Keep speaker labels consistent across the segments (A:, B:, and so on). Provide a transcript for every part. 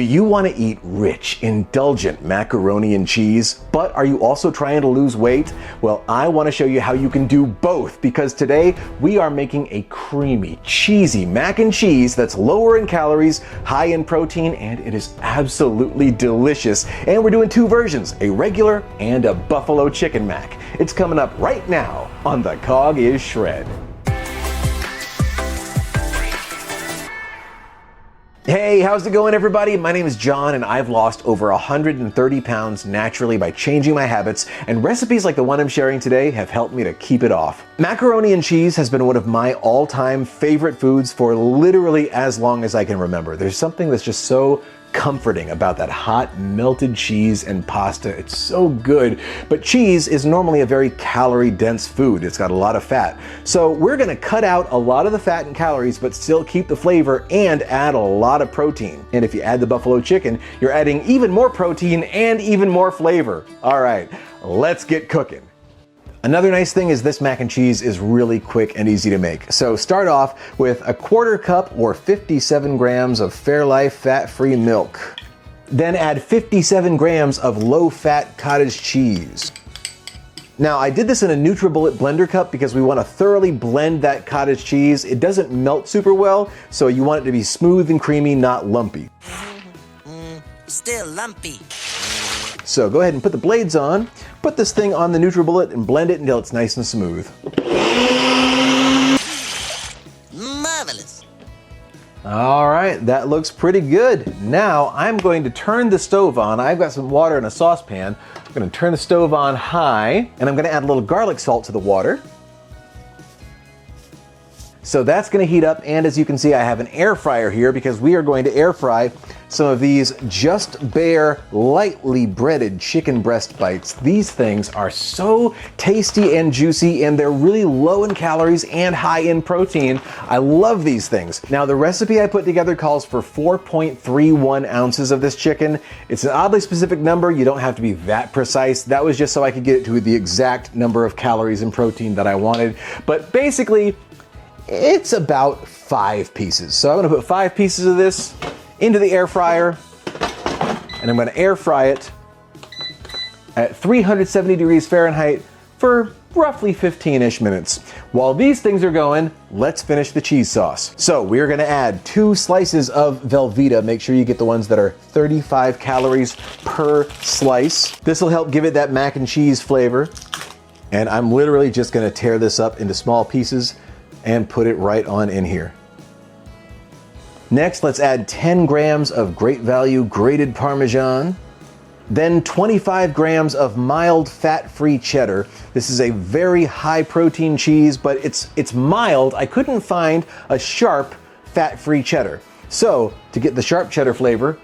A: Do you want to eat rich, indulgent macaroni and cheese, but are you also trying to lose weight? Well, I want to show you how you can do both, because today we are making a creamy, cheesy mac and cheese that's lower in calories, high in protein, and it is absolutely delicious. And we're doing two versions, a regular and a buffalo chicken mac. It's coming up right now on The Cog is Shred. Hey, how's it going, everybody? My name is John, and I've lost over 130 pounds naturally by changing my habits, and recipes like the one I'm sharing today have helped me to keep it off. Macaroni and cheese has been one of my all-time favorite foods for literally as long as I can remember. There's something that's just so comforting about that hot melted cheese and pasta. It's so good. But cheese is normally a very calorie dense food. It's got a lot of fat. So we're gonna cut out a lot of the fat and calories, but still keep the flavor and add a lot of protein. And if you add the buffalo chicken, you're adding even more protein and even more flavor. All right, let's get cooking. Another nice thing is this mac and cheese is really quick and easy to make. So start off with a 1/4 cup or 57 grams of Fairlife fat-free milk. Then add 57 grams of low-fat cottage cheese. Now, I did this in a NutriBullet blender cup because we want to thoroughly blend that cottage cheese. It doesn't melt super well, so you want it to be smooth and creamy, not lumpy.
B: Still lumpy.
A: So go ahead and put the blades on, put this thing on the NutriBullet and blend it until it's nice and smooth.
B: Marvelous.
A: All right, that looks pretty good. Now I'm going to turn the stove on. I've got some water in a saucepan. I'm going to turn the stove on high, and I'm going to add a little garlic salt to the water. So that's going to heat up, and as you can see, I have an air fryer here because we are going to air fry some of these just bare, lightly breaded chicken breast bites. These things are so tasty and juicy, and they're really low in calories and high in protein. I love these things. Now, the recipe I put together calls for 4.31 ounces of this chicken. It's an oddly specific number. You don't have to be that precise. That was just so I could get it to the exact number of calories and protein that I wanted. But basically, it's about 5 pieces. So I'm gonna put 5 pieces of this into the air fryer, and I'm gonna air fry it at 370 degrees Fahrenheit for roughly 15-ish minutes. While these things are going, let's finish the cheese sauce. So we're gonna add 2 slices of Velveeta. Make sure you get the ones that are 35 calories per slice. This will help give it that mac and cheese flavor. And I'm literally just gonna tear this up into small pieces and put it right on in here. Next, let's add 10 grams of great value grated Parmesan. Then 25 grams of mild fat-free cheddar. This is a very high protein cheese, but it's mild. I couldn't find a sharp fat-free cheddar. So to get the sharp cheddar flavor,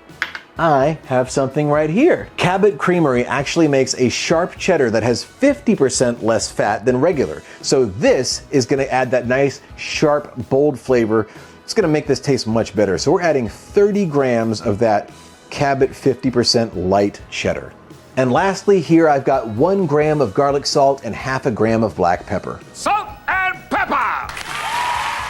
A: I have something right here. Cabot Creamery actually makes a sharp cheddar that has 50% less fat than regular. So this is gonna add that nice, sharp, bold flavor. It's gonna make this taste much better. So we're adding 30 grams of that Cabot 50% light cheddar. And lastly, here I've got 1 gram of garlic salt and half a gram of black pepper.
C: Salt and pepper!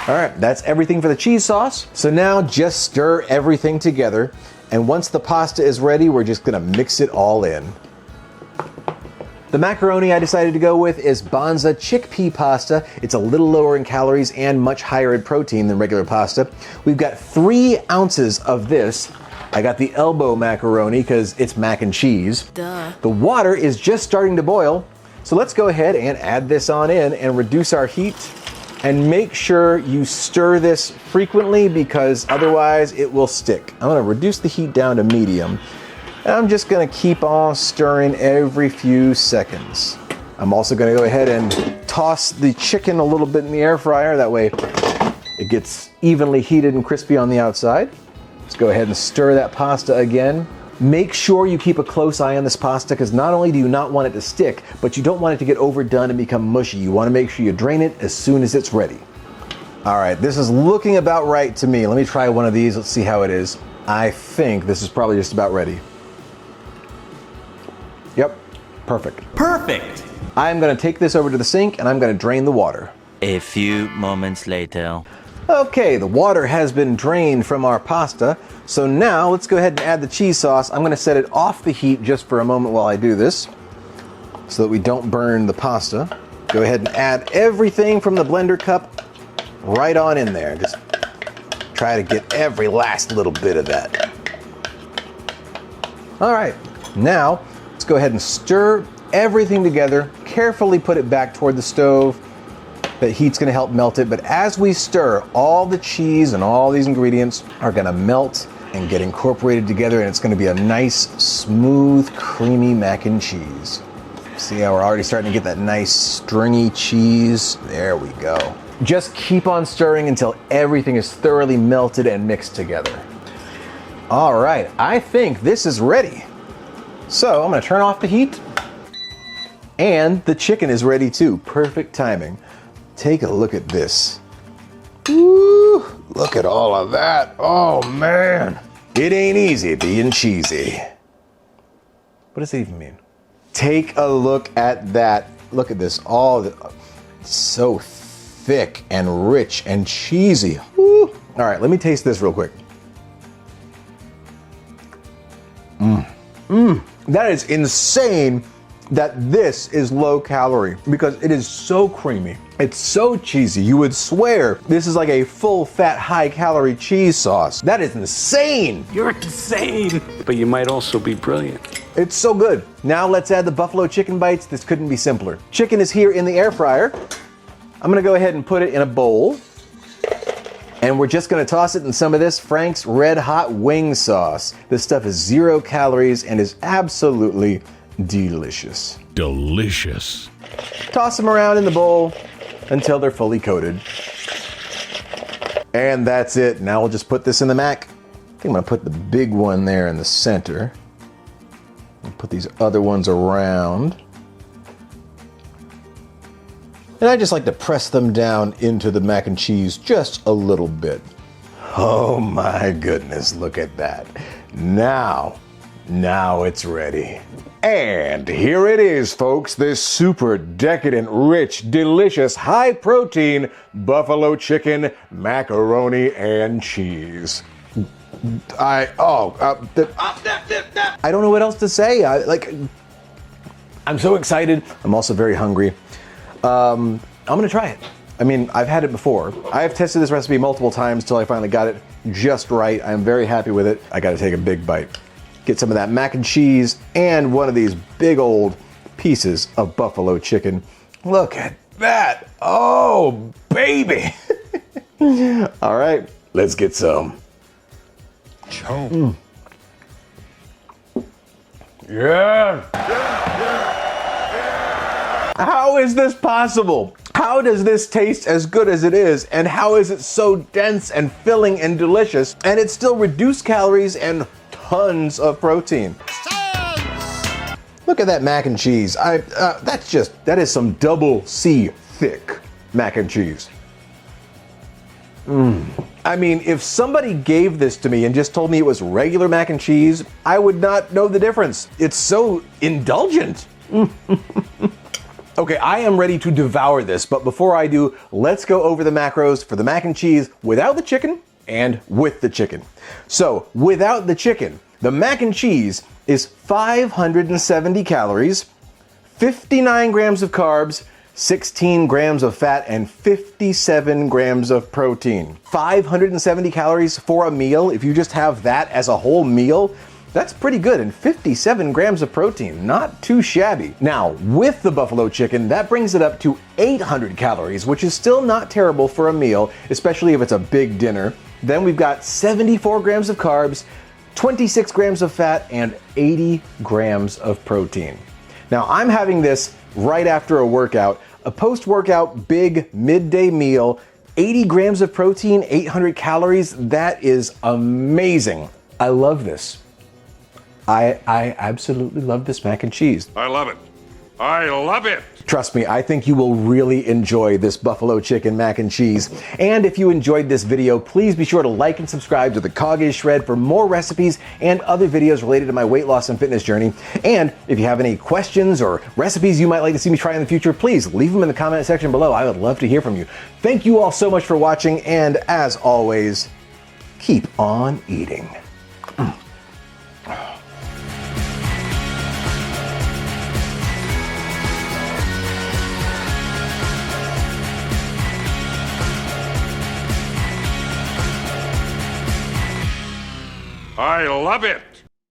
A: All right, that's everything for the cheese sauce. So now just stir everything together. And once the pasta is ready, we're just gonna mix it all in. The macaroni I decided to go with is Banza chickpea pasta. It's a little lower in calories and much higher in protein than regular pasta. We've got 3 ounces of this. I got the elbow macaroni because it's mac and cheese.
D: Duh.
A: The water is just starting to boil. So let's go ahead and add this on in and reduce our heat. And make sure you stir this frequently because otherwise it will stick. I'm gonna reduce the heat down to medium. And I'm just gonna keep on stirring every few seconds. I'm also gonna go ahead and toss the chicken a little bit in the air fryer. That way it gets evenly heated and crispy on the outside. Let's go ahead and stir that pasta again. Make sure you keep a close eye on this pasta because not only do you not want it to stick, but you don't want it to get overdone and become mushy. You want to make sure you drain it as soon as it's ready. All right, this is looking about right to me. Let me try one of these. Let's see how it is. I think this is probably just about ready. Yep, perfect.
C: Perfect!
A: I'm going to take this over to the sink and I'm going to drain the water.
B: A few moments later.
A: Okay, the water has been drained from our pasta. So now let's go ahead and add the cheese sauce. I'm gonna set it off the heat just for a moment while I do this so that we don't burn the pasta. Go ahead and add everything from the blender cup right on in there. Just try to get every last little bit of that. All right, now let's go ahead and stir everything together. Carefully put it back toward the stove. That heat's gonna help melt it, but as we stir, all the cheese and all these ingredients are gonna melt and get incorporated together, and it's gonna be a nice, smooth, creamy mac and cheese. See how we're already starting to get that nice, stringy cheese? There we go. Just keep on stirring until everything is thoroughly melted and mixed together. All right, I think this is ready. So I'm gonna turn off the heat, and the chicken is ready too. Perfect timing. Take a look at this. Woo, look at all of that. Oh man, it ain't easy being cheesy. What does that even mean? Take a look at that. Look at this, so thick and rich and cheesy. Woo. All right, let me taste this real quick. That is insane that this is low calorie because it is so creamy. It's so cheesy. You would swear this is like a full fat, high calorie cheese sauce. That is insane.
C: You're insane. But you might also be brilliant.
A: It's so good. Now let's add the buffalo chicken bites. This couldn't be simpler. Chicken is here in the air fryer. I'm gonna go ahead and put it in a bowl. And we're just gonna toss it in some of this Frank's Red Hot Wing Sauce. This stuff is 0 calories and is absolutely delicious.
C: Delicious.
A: Toss them around in the bowl until they're fully coated. And that's it. Now we'll just put this in the mac. I think I'm gonna put the big one there in the center. And put these other ones around. And I just like to press them down into the mac and cheese just a little bit. Oh my goodness, look at that. Now it's ready. And here it is, folks, this super decadent, rich, delicious, high protein buffalo chicken, macaroni, and cheese. I don't know what else to say. I'm so excited. I'm also very hungry. I'm gonna try it. I mean, I've had it before. I have tested this recipe multiple times till I finally got it just right. I'm very happy with it. I gotta take a big bite. Get some of that mac and cheese and one of these big old pieces of buffalo chicken. Look at that. Oh, baby. All right, let's get some. Yeah. How is this possible? How does this taste as good as it is? And how is it so dense and filling and delicious? And it's still reduced calories and tons of protein. Look at that mac and cheese. That is some double C thick mac and cheese. I mean, if somebody gave this to me and just told me it was regular mac and cheese, I would not know the difference. It's so indulgent. Okay, I am ready to devour this, but before I do, let's go over the macros for the mac and cheese without the chicken and with the chicken. So, without the chicken, the mac and cheese is 570 calories, 59 grams of carbs, 16 grams of fat, and 57 grams of protein. 570 calories for a meal. If you just have that as a whole meal, that's pretty good, and 57 grams of protein, not too shabby. Now, with the buffalo chicken, that brings it up to 800 calories, which is still not terrible for a meal, especially if it's a big dinner. Then we've got 74 grams of carbs, 26 grams of fat, and 80 grams of protein. Now, I'm having this right after a workout, a post-workout big midday meal, 80 grams of protein, 800 calories. That is amazing. I love this. I absolutely love this mac and cheese.
C: I love it.
D: I love it.
A: Trust me, I think you will really enjoy this buffalo chicken mac and cheese. And if you enjoyed this video, please be sure to like and subscribe to the Cog is Shred for more recipes and other videos related to my weight loss and fitness journey. And if you have any questions or recipes you might like to see me try in the future, please leave them in the comment section below. I would love to hear from you. Thank you all so much for watching, and as always, keep on eating.
D: I love it.